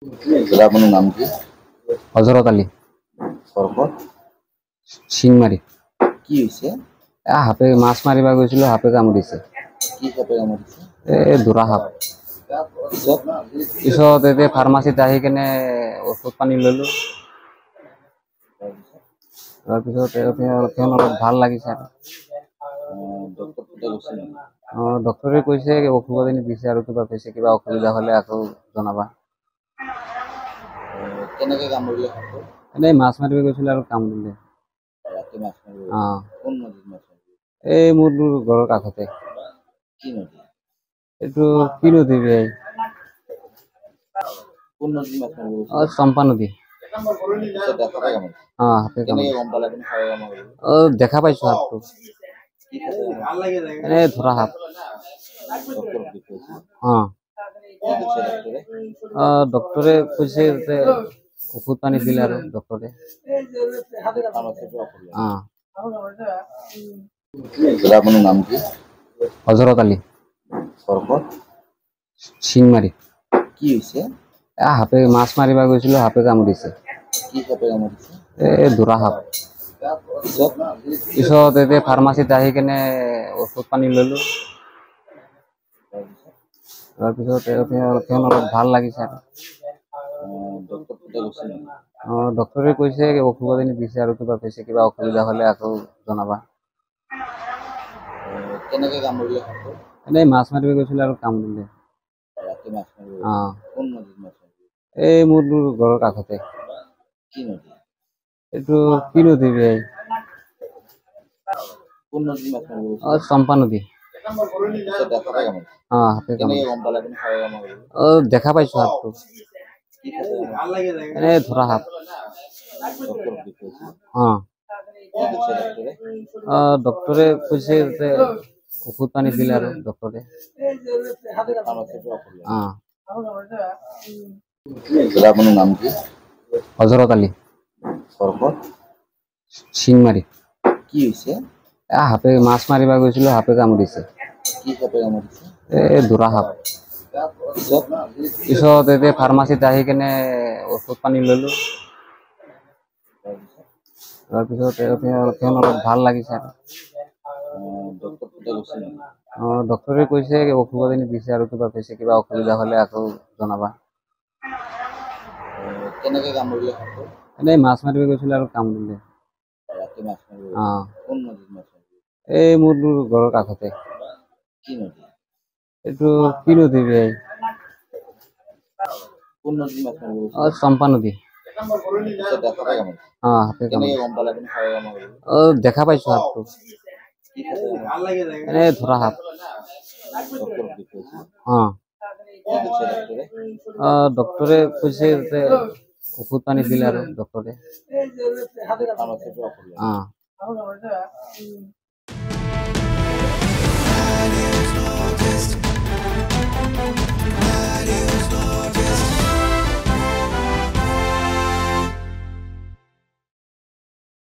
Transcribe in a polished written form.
আপনাৰ নাম কি? হজৰত আলী সৰকাৰ শিংমাৰি। কি হয়েছে? সাপে মাছ মাৰিবা গৈছিল, সাপে কামুৰিছে। কি সাপে কামুৰিছে? ধৰা সাপ। পিছত এতিয়া ফাৰ্মাচীত আহি কেনে ঔষধ পানী ললো। তাৰপিছত তেওঁ অলপ ভাল লাগিছে। ডক্টৰে কৈছে ঔষধ আনি দিছে, আৰু কিবা কৈছে কিবা অসুবিধা হলে আকৌ জনাবা। কেনেকে কামুৰিলে? এনেই মাছ মাৰিব গৈছিল আৰু কামুৰিলে। ৰাতি মাছ মাৰিব? কোন নদীত মাছ মাৰিব? এই মোৰ ঘৰৰ কাষতে। কি নদী? এইটো কি নদী? কোন নদীত মাছ মাৰিব? চম্পা নদী। দেখা পাই কামুৰিছে? হাতে কেনেকে গম পালে আপুনি সাপে কামুৰিলে? দেখা পাইছো হাতটো। কি সাপে? এনে ধৰা সাপ। ডক্টৰক দেখুৱাইছে? কি কৈছে ডক্টৰে? ডক্টৰে কৈছে যে ঔষধ পানী দিলে আৰু ডক্টৰে। ফাৰ্মাচীৰ পৰা ঔষধ ল'লে? আপনাৰ নাম কি? হজৰত আলী সৰকাৰ শিংমাৰি। কি হয়েছে? সাপে মাছ মাৰিবা গৈছিল, সাপে কামুৰিছে। কি সাপে কামুৰিছে? ধৰা সাপ। পিছত এতিয়া ফাৰ্মাচীত আহি কেনে ঔষধ পানী ললো। তাৰপিছত তেওঁ অলপ ভাল লাগিছে। ডক্টৰে কৈছে ঔষধ আনি দিছে, আৰু কিবা কৈছে কিবা অসুবিধা হলে আকৌ জনাবা। কেনেকে কামুৰিলে? এনেই মাছ মাৰিব গৈছিল আৰু কামুৰিলে। ৰাতি মাছ মাৰিব? কোন নদীত মাছ মাৰিব? এই মোৰ ঘৰৰ কাষতে। কি নদী? এইটো কি নদী? কোন নদীত মাছ মাৰিব? চম্পা নদী। দেখা পাই কামুৰিছে? হাতে কেনেকে গম পালে আপুনি সাপে কামুৰিলে? দেখা পাইছো হাতটো। কি সাপে? এনে ধৰা সাপ। ডক্টৰক দেখুৱাইছে? কি কৈছে ডক্টৰে? ডক্টৰে কৈছে যে ঔষধ পানী দিলে আৰু ডক্টৰে। ফাৰ্মাচীৰ পৰা ঔষধ ল'লে? আপনাৰ নাম কি? হজৰত আলী সৰকাৰ শিংমাৰি। কি হয়েছে? সাপে মাছ মাৰিবা গৈছিল, সাপে কামুৰিছে। কি সাপে কামুৰিছে? ধৰা সাপ। পিছত এতিয়া ফাৰ্মাচীত আহি কেনে ঔষধ পানী ললো। তাৰপিছত তেওঁ অলপ ভাল লাগিছে। ডক্টৰে কৈছে ঔষধ আনি দিছে, আৰু কিবা কৈছে কিবা অসুবিধা হলে আকৌ জনাবা। কেনেকে কামুৰিলে? এনেই মাছ মাৰিব গৈছিল আৰু কামুৰিলে। ৰাতি মাছ মাৰিব? কোন নদীত মাছ মাৰিব? এই মোৰ ঘৰৰ কাষতে। কি নদী? এইটো কি নদী? কোন নদীত মাছ মাৰিব? চম্পা নদী। দেখা পাই কামুৰিছে? হাতে কেনেকে গম পালে আপুনি সাপে কামুৰিলে? দেখা পাইছো হাতটো। কি সাপে? এনে ধৰা সাপ। ডক্টৰক দেখুৱাইছে? কি কৈছে ডক্টৰে? ডক্টৰে কৈছে যে ঔষধ পানী দিলে আৰু ডক্টৰে। ফাৰ্মাচীৰ পৰা ঔষধ ল'লে?